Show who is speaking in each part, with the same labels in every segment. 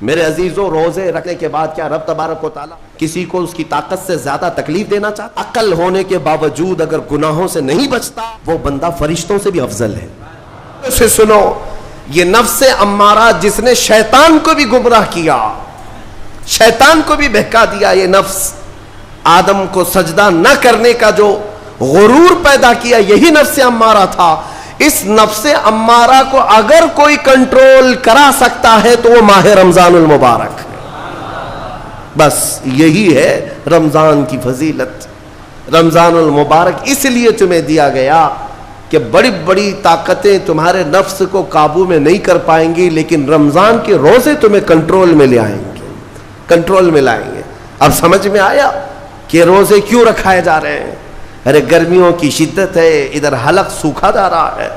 Speaker 1: میرے عزیزوں، روزے رکھنے کے بعد کیا رب تبارک و تعالیٰ کسی کو اس کی طاقت سے زیادہ تکلیف دینا چاہتا؟ عقل ہونے کے باوجود اگر گناہوں سے نہیں بچتا وہ بندہ فرشتوں سے بھی افضل ہے۔ اسے سنو، یہ نفس امارہ جس نے شیطان کو بھی گمراہ کیا، شیطان کو بھی بہکا دیا، یہ نفس آدم کو سجدہ نہ کرنے کا جو غرور پیدا کیا، یہی نفس امارہ تھا۔ اس نفس امارہ کو اگر کوئی کنٹرول کرا سکتا ہے تو وہ ماہ رمضان المبارک ہے۔ بس یہی ہے رمضان کی فضیلت۔ رمضان المبارک اس لیے تمہیں دیا گیا کہ بڑی بڑی طاقتیں تمہارے نفس کو قابو میں نہیں کر پائیں گی، لیکن رمضان کے روزے تمہیں کنٹرول میں لے آئیں گے، کنٹرول میں لائیں گے۔ اب سمجھ میں آیا کہ روزے کیوں رکھائے جا رہے ہیں؟ ارے گرمیوں کی شدت ہے، ادھر حلق سوکھا جا رہا ہے،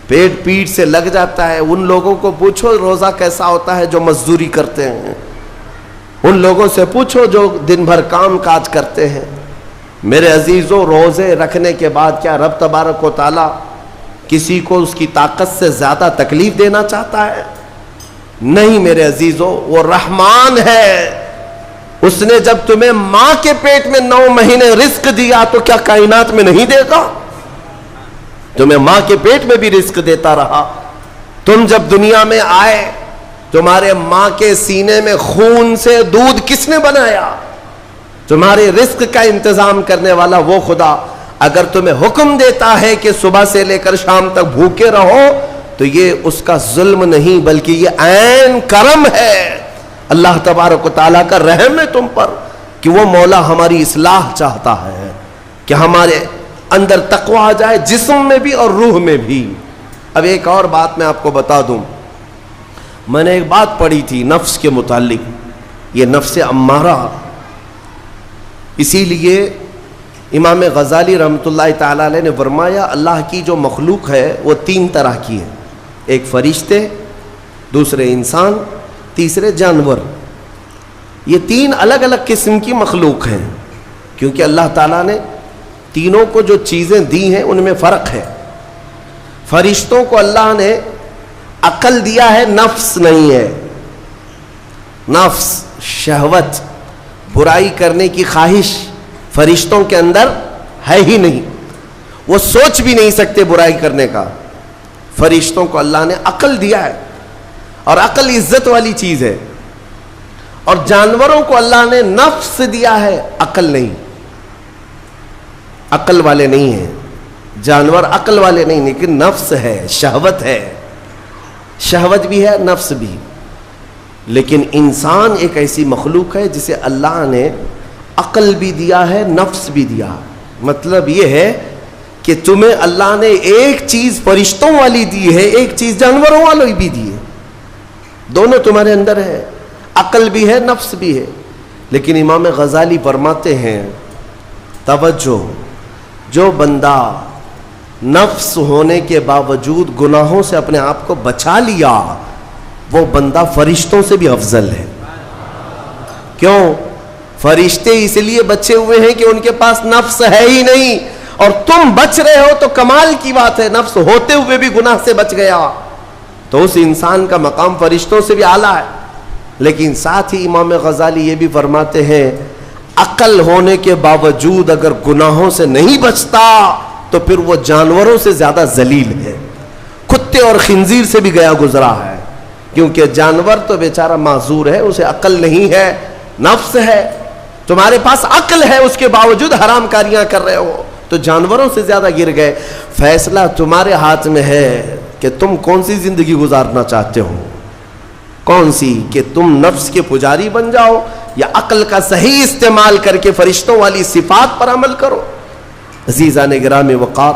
Speaker 1: پیٹ پیٹ سے لگ جاتا ہے۔ ان لوگوں کو پوچھو روزہ کیسا ہوتا ہے جو مزدوری کرتے ہیں، ان لوگوں سے پوچھو جو دن بھر کام کاج کرتے ہیں۔ میرے عزیزوں، روزے رکھنے کے بعد کیا رب تبارک و تعالیٰ کسی کو اس کی طاقت سے زیادہ تکلیف دینا چاہتا ہے؟ نہیں میرے عزیزوں، وہ رحمان ہے۔ اس نے جب تمہیں ماں کے پیٹ میں 9 مہینے رزق دیا تو کیا کائنات میں نہیں دے گا؟ تمہیں ماں کے پیٹ میں بھی رزق دیتا رہا۔ تم جب دنیا میں آئے، تمہارے ماں کے سینے میں خون سے دودھ کس نے بنایا؟ تمہارے رزق کا انتظام کرنے والا وہ خدا۔ اگر تمہیں حکم دیتا ہے کہ صبح سے لے کر شام تک بھوکے رہو تو یہ اس کا ظلم نہیں بلکہ یہ عین کرم ہے۔ اللہ تبارک و تعالیٰ کا رحم ہے تم پر کہ وہ مولا ہماری اصلاح چاہتا ہے کہ ہمارے اندر تقوی آ جائے، جسم میں بھی اور روح میں بھی۔ اب ایک اور بات میں آپ کو بتا دوں، میں نے ایک بات پڑھی تھی نفس کے متعلق، یہ نفس امارہ، اسی لیے امام غزالی رحمۃ اللہ تعالیٰ علیہ نے فرمایا اللہ کی جو مخلوق ہے وہ 3 طرح کی ہے، ایک فرشتے، دوسرے انسان، تیسرے جانور۔ یہ 3 الگ الگ قسم کی مخلوق ہیں، کیونکہ اللہ تعالیٰ نے تینوں کو جو چیزیں دی ہیں ان میں فرق ہے۔ فرشتوں کو اللہ نے عقل دیا ہے، نفس نہیں ہے۔ نفس، شہوت، برائی کرنے کی خواہش فرشتوں کے اندر ہے ہی نہیں، وہ سوچ بھی نہیں سکتے برائی کرنے کا۔ فرشتوں کو اللہ نے عقل دیا ہے، اور عقل عزت والی چیز ہے۔ اور جانوروں کو اللہ نے نفس دیا ہے، عقل نہیں، عقل والے نہیں ہیں جانور، عقل والے نہیں، لیکن نفس ہے، شہوت ہے، شہوت بھی ہے، نفس بھی۔ لیکن انسان ایک ایسی مخلوق ہے جسے اللہ نے عقل بھی دیا ہے، نفس بھی دیا۔ مطلب یہ ہے کہ تمہیں اللہ نے ایک چیز فرشتوں والی دی ہے، ایک چیز جانوروں والی بھی دی ہے، دونوں تمہارے اندر ہے، عقل بھی ہے، نفس بھی ہے۔ لیکن امام غزالی فرماتے ہیں توجہ، جو بندہ نفس ہونے کے باوجود گناہوں سے اپنے آپ کو بچا لیا وہ بندہ فرشتوں سے بھی افضل ہے۔ کیوں؟ فرشتے اس لیے بچے ہوئے ہیں کہ ان کے پاس نفس ہے ہی نہیں، اور تم بچ رہے ہو تو کمال کی بات ہے، نفس ہوتے ہوئے بھی گناہ سے بچ گیا تو اس انسان کا مقام فرشتوں سے بھی اعلیٰ ہے۔ لیکن ساتھ ہی امام غزالی یہ بھی فرماتے ہیں عقل ہونے کے باوجود اگر گناہوں سے نہیں بچتا تو پھر وہ جانوروں سے زیادہ ذلیل ہے، کتے اور خنزیر سے بھی گیا گزرا ہے، کیونکہ جانور تو بیچارہ معذور ہے، اسے عقل نہیں ہے، نفس ہے۔ تمہارے پاس عقل ہے، اس کے باوجود حرام کاریاں کر رہے ہو تو جانوروں سے زیادہ گر گئے۔ فیصلہ تمہارے ہاتھ میں ہے کہ تم کون سی زندگی گزارنا چاہتے ہو، کون سی، کہ تم نفس کے پجاری بن جاؤ یا عقل کا صحیح استعمال کر کے فرشتوں والی صفات پر عمل کرو۔ عزیزان گرامی وقار،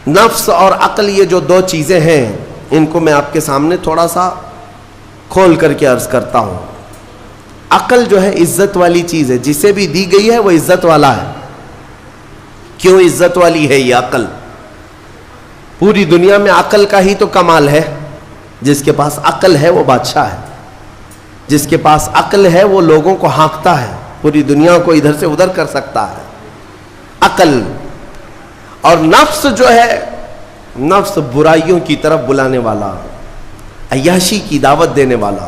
Speaker 1: نفس اور عقل یہ جو 2 چیزیں ہیں ان کو میں آپ کے سامنے تھوڑا سا کھول کر کے عرض کرتا ہوں۔ عقل جو ہے عزت والی چیز ہے، جسے بھی دی گئی ہے وہ عزت والا ہے۔ کیوں عزت والی ہے یہ عقل؟ پوری دنیا میں عقل کا ہی تو کمال ہے، جس کے پاس عقل ہے وہ بادشاہ ہے، جس کے پاس عقل ہے وہ لوگوں کو ہانکتا ہے، پوری دنیا کو ادھر سے ادھر کر سکتا ہے۔ عقل اور نفس جو ہے، نفس برائیوں کی طرف بلانے والا، عیاشی کی دعوت دینے والا،